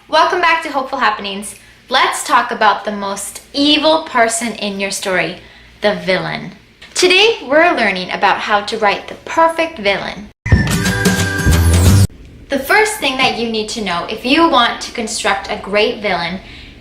Welcome back to Hopeful Happenings. Let's talk about the most evil person in your story, the villain. Today, we're learning about how to write the perfect villain. The first thing that you need to know if you want to construct a great villain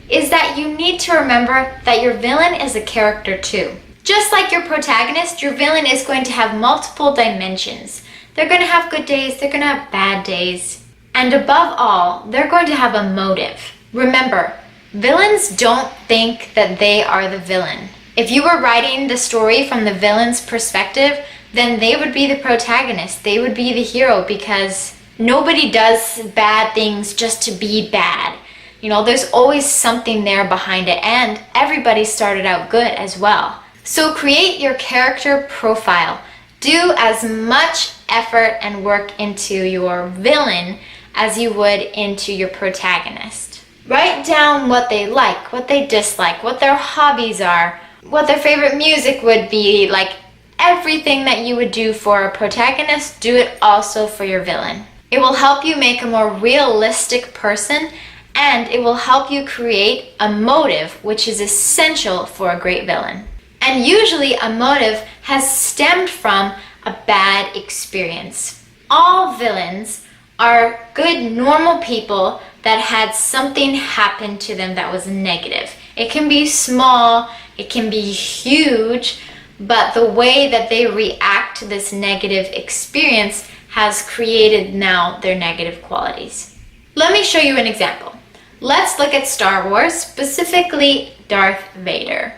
is that you need to remember that your villain is a character too. Just like your protagonist, your villain is going to have multiple dimensions. They're going to have good days, they're going to have bad days. And above all, they're going to have a motive. Remember, villains don't think that they are the villain. If you were writing the story from the villain's perspective, then they would be the protagonist. They would be the hero because nobody does bad things just to be bad. You know, there's always something there behind it, and everybody started out good as well. So create your character profile. Do as much effort and work into your villain as you would into your protagonist. Write down what they like, what they dislike, what their hobbies are, what their favorite music would be, like everything that you would do for a protagonist, do it also for your villain. It will help you make a more realistic person, and it will help you create a motive, which is essential for a great villain. And usually a motive has stemmed from a bad experience. All villains are good, normal people that had something happen to them that was negative. It can be small, it can be huge, but the way that they react to this negative experience has created now their negative qualities. Let me show you an example. Let's look at Star Wars, specifically Darth Vader.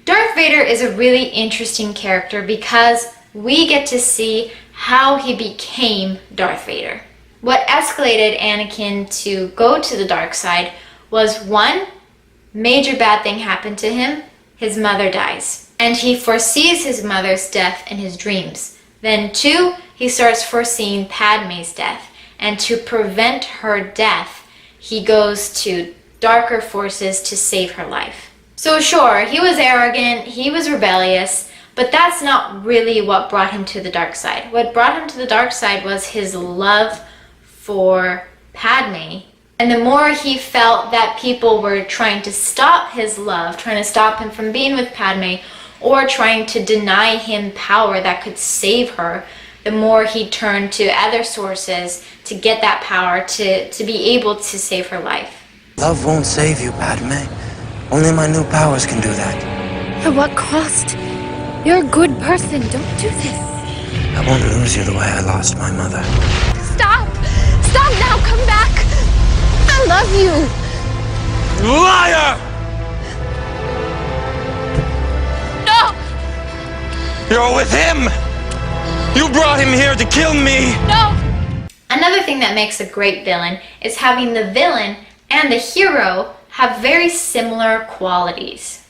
Darth Vader is a really interesting character because we get to see how he became Darth Vader. What escalated Anakin to go to the dark side was one major bad thing happened to him. His mother dies, and he foresees his mother's death in his dreams. Then two, he starts foreseeing Padme's death, and to prevent her death, he goes to darker forces to save her life. So sure, he was arrogant, he was rebellious, but that's not really what brought him to the dark side. What brought him to the dark side was his love for Padme. And the more he felt that people were trying to stop his love, trying to stop him from being with Padme, or trying to deny him power that could save her, the more he turned to other sources to get that power to be able to save her life. Love won't save you, Padme. Only my new powers can do that. At what cost? You're a good person. Don't do this. I won't lose you the way I lost my mother. Stop! Stop now! Come back! I love you! Liar! No! You're with him! You brought him here to kill me! No! Another thing that makes a great villain is having the villain and the hero have very similar qualities.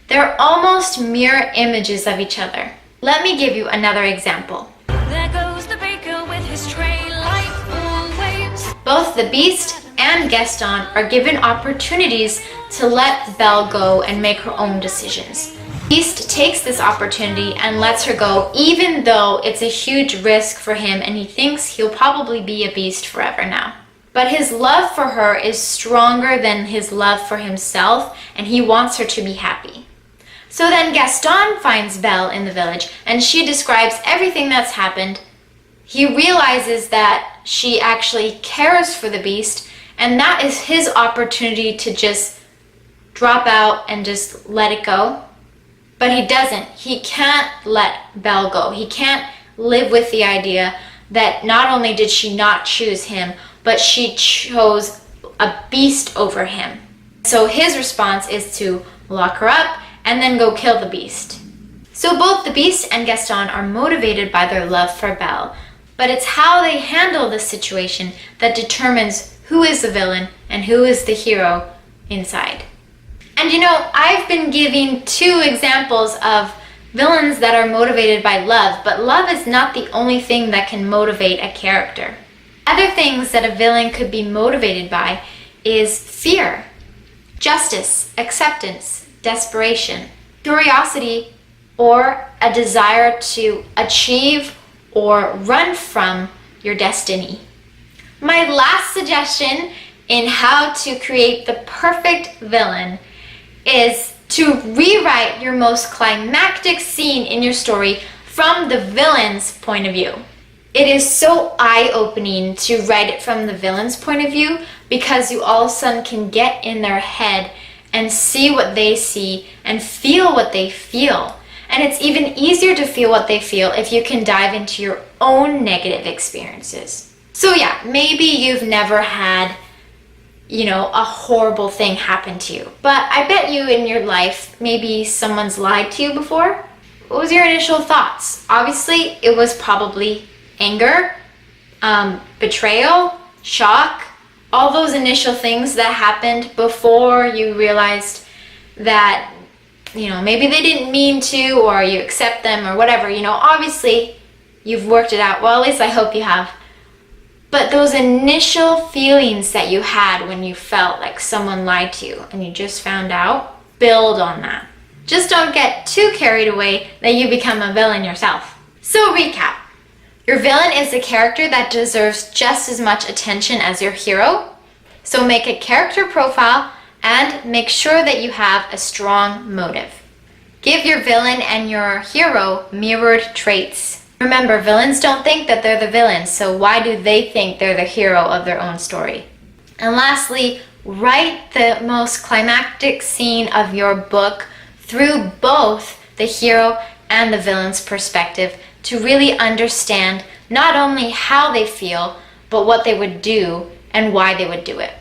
They're almost mirror images of each other. Let me give you another example. There goes the baker with his tray like always. Both the Beast and Gaston are given opportunities to let Belle go and make her own decisions. Beast takes this opportunity and lets her go, even though it's a huge risk for him and he thinks he'll probably be a beast forever now. But his love for her is stronger than his love for himself, and he wants her to be happy. So then Gaston finds Belle in the village, and she describes everything that's happened. He realizes that she actually cares for the Beast, and that is his opportunity to just drop out and just let it go. But he doesn't. He can't let Belle go. He can't live with the idea that not only did she not choose him, but she chose a beast over him. So his response is to lock her up and then go kill the Beast. So both the Beast and Gaston are motivated by their love for Belle, but it's how they handle the situation that determines who is the villain and who is the hero inside. And you know, I've been giving two examples of villains that are motivated by love, but love is not the only thing that can motivate a character. Other things that a villain could be motivated by is fear, justice, acceptance, desperation, curiosity, or a desire to achieve or run from your destiny. My last suggestion in how to create the perfect villain is to rewrite your most climactic scene in your story from the villain's point of view. It is so eye-opening to write it from the villain's point of view because you all of a sudden can get in their head and see what they see and feel what they feel. And it's even easier to feel what they feel if you can dive into your own negative experiences. So yeah, maybe you've never had, a horrible thing happen to you. But I bet you in your life, maybe someone's lied to you before. What was your initial thoughts? Obviously, it was probably anger, betrayal, shock, all those initial things that happened before you realized that, maybe they didn't mean to, or you accept them or whatever. Obviously, you've worked it out. Well, at least I hope you have. But those initial feelings that you had when you felt like someone lied to you and you just found out, build on that. Just don't get too carried away that you become a villain yourself. So recap. Your villain is a character that deserves just as much attention as your hero. So make a character profile and make sure that you have a strong motive. Give your villain and your hero mirrored traits. Remember, villains don't think that they're the villains, so why do they think they're the hero of their own story? And lastly, write the most climactic scene of your book through both the hero and the villain's perspective to really understand not only how they feel, but what they would do and why they would do it.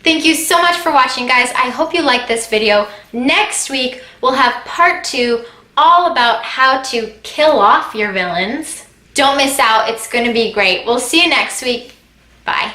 Thank you so much for watching, guys. I hope you liked this video. Next week, we'll have part 2 all about how to kill off your villains. Don't miss out. It's going to be great. We'll see you next week. Bye.